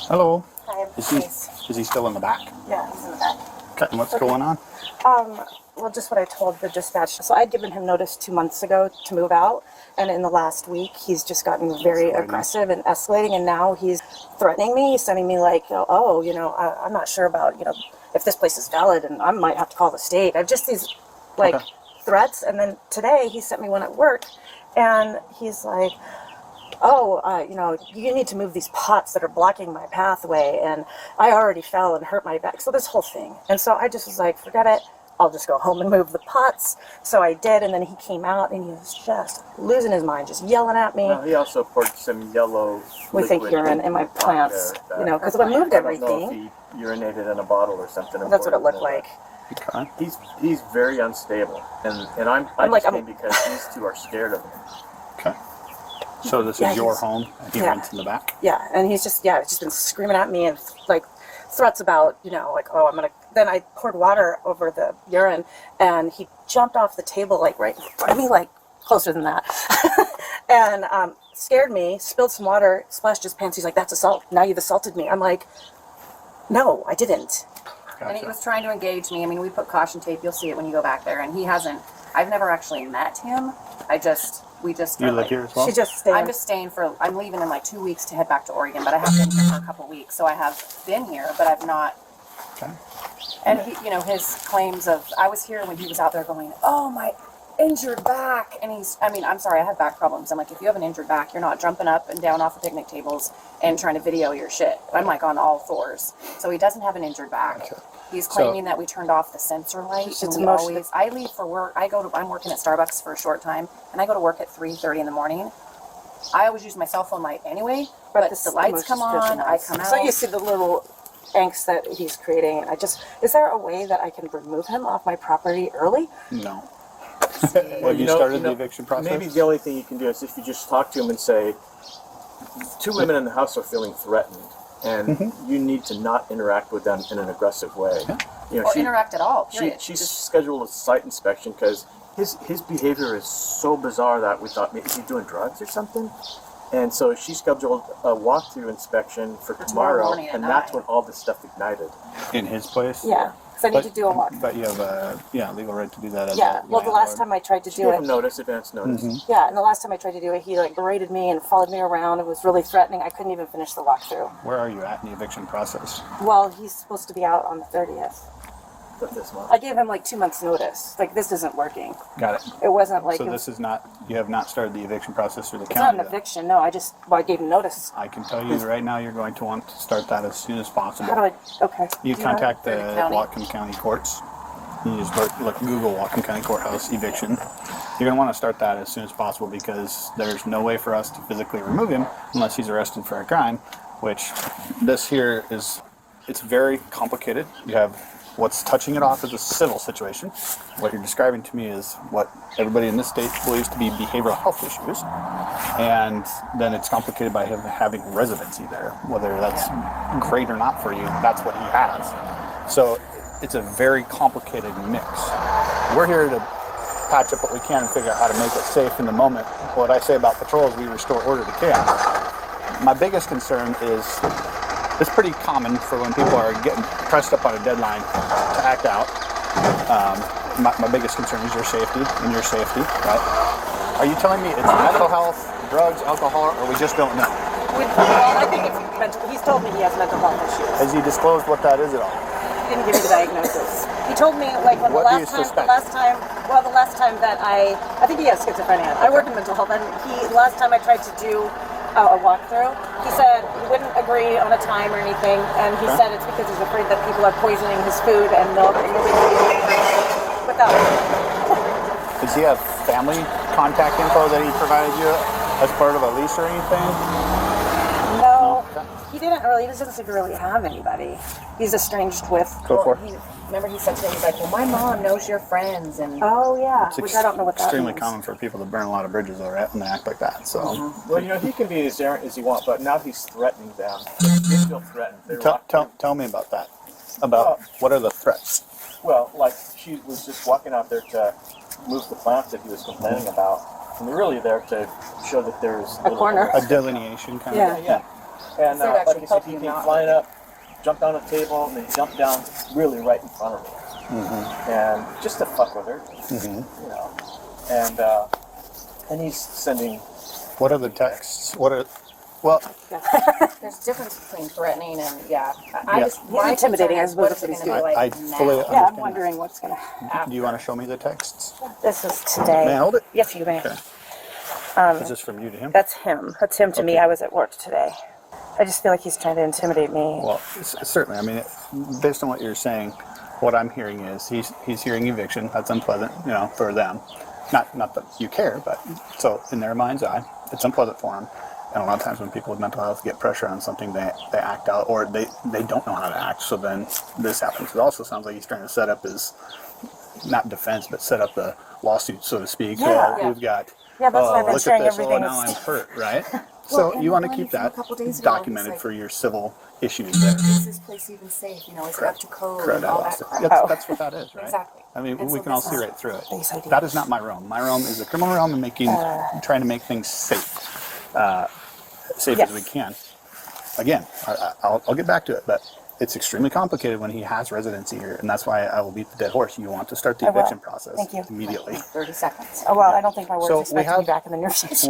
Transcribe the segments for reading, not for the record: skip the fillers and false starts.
Hello. Hi, Is he still in the back? Yeah, he's in the back. Okay, and what's going on? Well, just what I told the dispatch. So I'd given him notice 2 months ago to move out, and in the last week, he's just gotten very aggressive and escalating, and now he's threatening me, sending me like, I'm not sure about, if this place is valid, and I might have to call the state. I've just these, threats, and then today he sent me one at work, and he's like, you need to move these pots that are blocking my pathway, and I already fell and hurt my back. So this whole thing. And so I just was like, forget it. I'll just go home and move the pots. So I did, and then he came out, and he was just losing his mind, just yelling at me. He also poured some yellow We think urine in my plants, because I moved everything. I don't know if he urinated in a bottle or something. That's what it looked like. Okay. He's very unstable, and I just came because these two are scared of him. Okay. So this is your home, and he rents in the back? Yeah, and he's just been screaming at me and, threats about, I'm going to... Then I poured water over the urine, and he jumped off the table, right in front of me, closer than that. And scared me, spilled some water, splashed his pants. He's like, that's assault. Now you've assaulted me. I'm like, no, I didn't. Gotcha. And he was trying to engage me. I mean, we put caution tape. You'll see it when you go back there. And he hasn't... I've never actually met him. We just... You live here as well? She just stayed. I'm just staying I'm leaving in 2 weeks to head back to Oregon, but I have been here for a couple weeks. So I have been here, but I've not... Okay. And he, his claims of... I was here when he was out there going, oh, my injured back. And I'm sorry, I have back problems. I'm like, if you have an injured back, you're not jumping up and down off the picnic tables and trying to video your shit. I'm on all fours. So he doesn't have an injured back. Gotcha. He's claiming that we turned off the sensor light. And I leave for work. I'm working at Starbucks for a short time, and I go to work at 3:30 in the morning. I always use my cell phone light anyway, but the lights come on, I come out. So you see the little angst that he's creating, and is there a way that I can remove him off my property early? No. Have you started the eviction process? Maybe the only thing you can do is if you just talk to him and say, 2 women in the house are feeling threatened, and you need to not interact with them in an aggressive way. Yeah. Or interact at all, period. She's scheduled a site inspection because his behavior is so bizarre that we thought, maybe is he doing drugs or something? And so she scheduled a walkthrough inspection for tomorrow, and that's when all this stuff ignited. In his place? Yeah, because I need to do a walk. But you have a legal right to do that as well, the last time I tried to do it... Advance notice. Yeah, and the last time I tried to do it, he berated me and followed me around and was really threatening. I couldn't even finish the walkthrough. Where are you at in the eviction process? Well, he's supposed to be out on the 30th. But this month. I gave him 2 months notice. This isn't working. Got it. It wasn't So this is not, you have not started the eviction process through the It's county? not an eviction, no. I gave him notice. I can tell you right now you're going to want to start that as soon as possible. How do I... Okay. You contact the county. Whatcom County Courts. You just Google Whatcom County Courthouse eviction. You're going to want to start that as soon as possible because there's no way for us to physically remove him unless he's arrested for a crime, which this here is, it's very complicated. You have what's touching it off is a civil situation. What you're describing to me is what everybody in this state believes to be behavioral health issues. And then it's complicated by him having residency there. Whether that's great or not for you, that's what he has. So it's a very complicated mix. We're here to patch up what we can and figure out how to make it safe in the moment. What I say about patrol is we restore order to chaos. My biggest concern is it's pretty common for when people are getting pressed up on a deadline to act out. My biggest concern is your safety and your safety, right? Are you telling me it's mental health, drugs, alcohol, or we just don't know? I think it's mental... He's told me he has mental health issues. Has he disclosed what that is at all? He didn't give me the diagnosis. He told me, when What do you suspect? the last time that I think he has schizophrenia. I work in mental health, and the last time I tried to do a walkthrough, he said he wouldn't agree on a time or anything, and he said it's because he's afraid that people are poisoning his food and milk and moving without it. Does he have family contact info that he provided you as part of a lease or anything? No, he doesn't really have anybody. He's estranged with... Go for Well, remember he said to me, he's like, well, my mom knows your friends, and... Oh, yeah, It's which I don't know what that extremely means. common for people to burn a lot of bridges over it and act like that. So, Well, he can be as errant as he wants, but now he's threatening them. They feel threatened. tell me about that. What are the threats? Well, she was just walking out there to move the plants that he was complaining about. And they're really there to show that there's A corner. A delineation kind Yeah. of. Yeah. And So it like actually I said, helped he you came not flying make up, jumped on a table, and then he jumped down really right in front of me. And just to fuck with her, you know. And he's sending. What are the texts? There's a difference between threatening and I Yeah. just He's my intimidating, concern is is what what is it he's going to be doing. like I now? fully Yeah, I'm understand wondering what's gonna. Do you want to show me the texts? This is today. May I hold it? Yes, you may. Okay. Is this from you to him? That's him. That's him to me. Okay. I was at work today. I just feel like he's trying to intimidate me. Well, certainly. I mean, based on what you're saying, what I'm hearing is he's hearing eviction. That's unpleasant, you know, for them. Not that you care, but so in their mind's eye, it's unpleasant for them. And a lot of times when people with mental health get pressure on something, they act out, or they don't know how to act. So then this happens. It also sounds like he's trying to set up his, not defense, but set up the lawsuit, so to speak. Yeah. Where we've got, Yeah, that's why I've been look at sharing this, everything. now I'm hurt, right? Well, So and you want to Glenn, keep from a that couple days ago, documented he's for like, your civil issues there. Is this place even safe? You know, is it up to code Correct. and all that crap? That's what that is, right? Exactly. I mean, And we so can all this see is- right through it. Base idea. That is not my realm. My realm is the criminal realm and trying to make things safe, safe as we can. Again, I'll get back to it, but it's extremely complicated when he has residency here, and that's why I will beat the dead horse. You want to start the I will. eviction process Thank you. immediately. 30 seconds. Oh well, I don't think my words So expect to be back in the near future.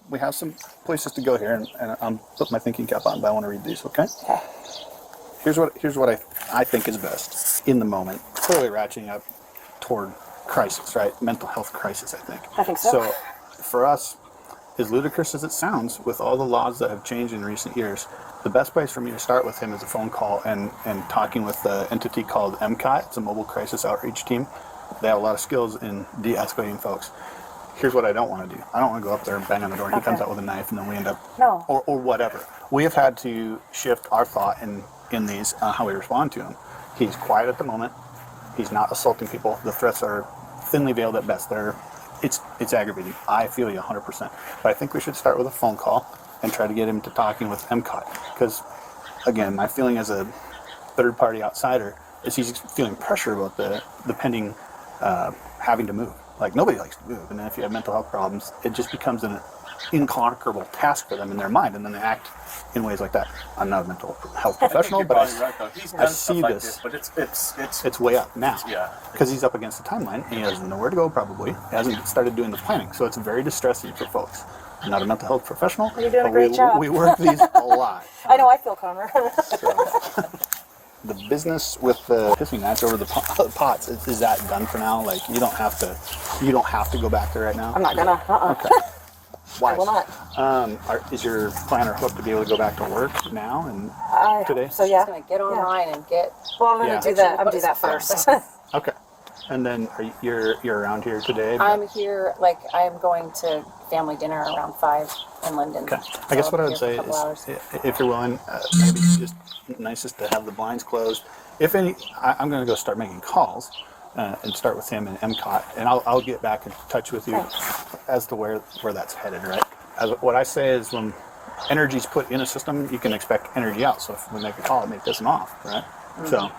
We have some places to go here, and I'm put my thinking cap on, but I want to read these. Okay. Okay. Here's what I think is best in the moment. Clearly ratcheting up toward crisis, right? Mental health crisis, I think. I think so. So for us, as ludicrous as it sounds, with all the laws that have changed in recent years, the best place for me to start with him is a phone call and talking with the entity called MCOT. It's a mobile crisis outreach team. They have a lot of skills in de-escalating folks. Here's what I don't want to do. I don't want to go up there and bang on the door and he comes out with a knife and then we end up, No. or whatever. We have had to shift our thought in these, how we respond to him. He's quiet at the moment. He's not assaulting people. The threats are thinly veiled at best. It's aggravating. I feel you 100%. But I think we should start with a phone call and try to get him to talking with MCOT. Because, again, my feeling as a third-party outsider is he's feeling pressure about the pending having to move. Like, nobody likes to move. And then if you have mental health problems, it just becomes an inconquerable task for them in their mind. And then they act in ways like that. I'm not a mental health professional, but I see this. But It's way up now. Yeah. Because he's up against the timeline and he doesn't know where to go probably. He hasn't started doing the planning. So it's very distressing for folks. I'm not a mental health professional. You're doing a but great job. We work these a lot. I know. I feel calmer. The business with the pissing match over the pots, is that done for now? Like you don't have to go back there right now? I'm not gonna. Okay. Why? I will not. Is your planner hooked to be able to go back to work now and today? So yeah. She's going to get online and get. Well, I'm gonna Yeah. do that. I'm gonna do that first. Okay. And then you're around here today? I'm here, like, I'm going to family dinner around 5 in London. Okay. So I guess I'll what I be would here say for a couple is, hours. if you're willing, maybe just nicest to have the blinds closed. If any, I'm going to go start making calls and start with him and MCOT, and I'll get back in touch with you as to where that's headed, right? What I say is when energy's put in a system, you can expect energy out. So if we make a call, it may piss them off, right? Mm-hmm. So,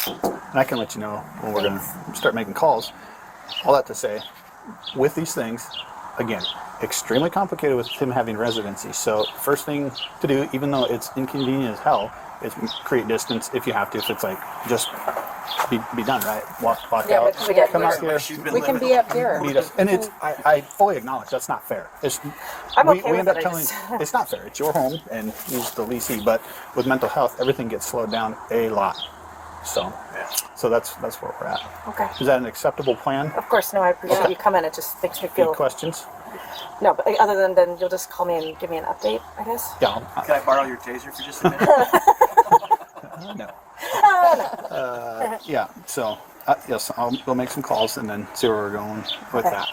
and I can let you know when we're going to start making calls. All that to say, with these things, again, extremely complicated with him having residency. So first thing to do, even though it's inconvenient as hell, is create distance if you have to. If it's like, just be done, right? Walk Yeah, out, but we get come out here. here, We can be up here. meet us. And I fully acknowledge that's not fair. I'm we okay with end up it, I telling just- it's not fair. It's your home and he's the leasee. But with mental health, everything gets slowed down a lot. So that's where we're at. Okay. Is that an acceptable plan? Of course, no. I appreciate you coming. It just makes me Any feel. questions? No, but other than then you'll just call me and give me an update, I guess. Yeah. Can I borrow your taser for just a minute? No. Yeah. So yes, we'll make some calls and then see where we're going with Okay. that.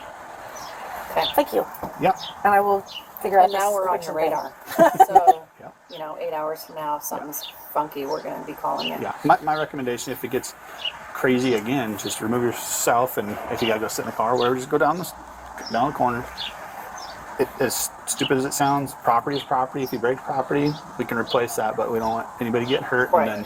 Okay. Thank you. Yeah. And I will figure out. And now this we're on eviction your thing. radar. So, Yeah. 8 hours from now, if something's funky, we're going to be calling you. Yeah. My recommendation, if it gets crazy again, just remove yourself, and if you gotta go sit in the car, or whatever, just go down the corner. As stupid as it sounds, property is property. If you break property, we can replace that, but we don't want anybody getting hurt. Right. And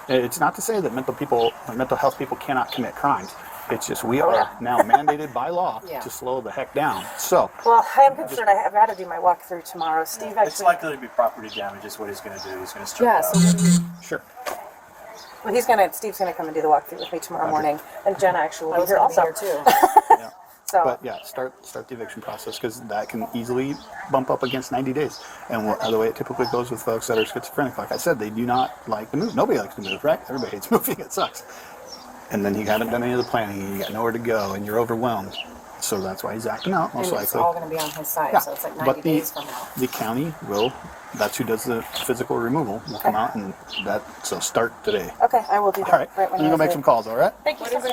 then it's not to say that mental health people cannot commit crimes. It's just we are now mandated by law Yeah. to slow the heck down. So Well, I am concerned. I've got to do my walkthrough tomorrow. Steve It's actually. likely to be property damage is what he's going to do. He's going to strip Yeah. it So out. what do you, sure. Well, Steve's gonna come and do the walkthrough with me tomorrow morning, and Jenna actually will I be was here going to also. be here too. Yeah. So But yeah, start the eviction process because that can easily bump up against 90 days. And the way it typically goes with folks that are schizophrenic, like I said, they do not like to move. Nobody likes to move, right? Everybody hates moving. It sucks. And then you haven't done any of the planning, and you got nowhere to go, and you're overwhelmed. So that's why he's acting out, most And it's likely. all going to be on his side. Yeah. So it's like 90 But days from now. the county will. That's who does the physical removal. Will come out and that. So start today. okay, I will do that. All right. Right when I'm gonna he go make has some it. calls. All right. Thank you so much.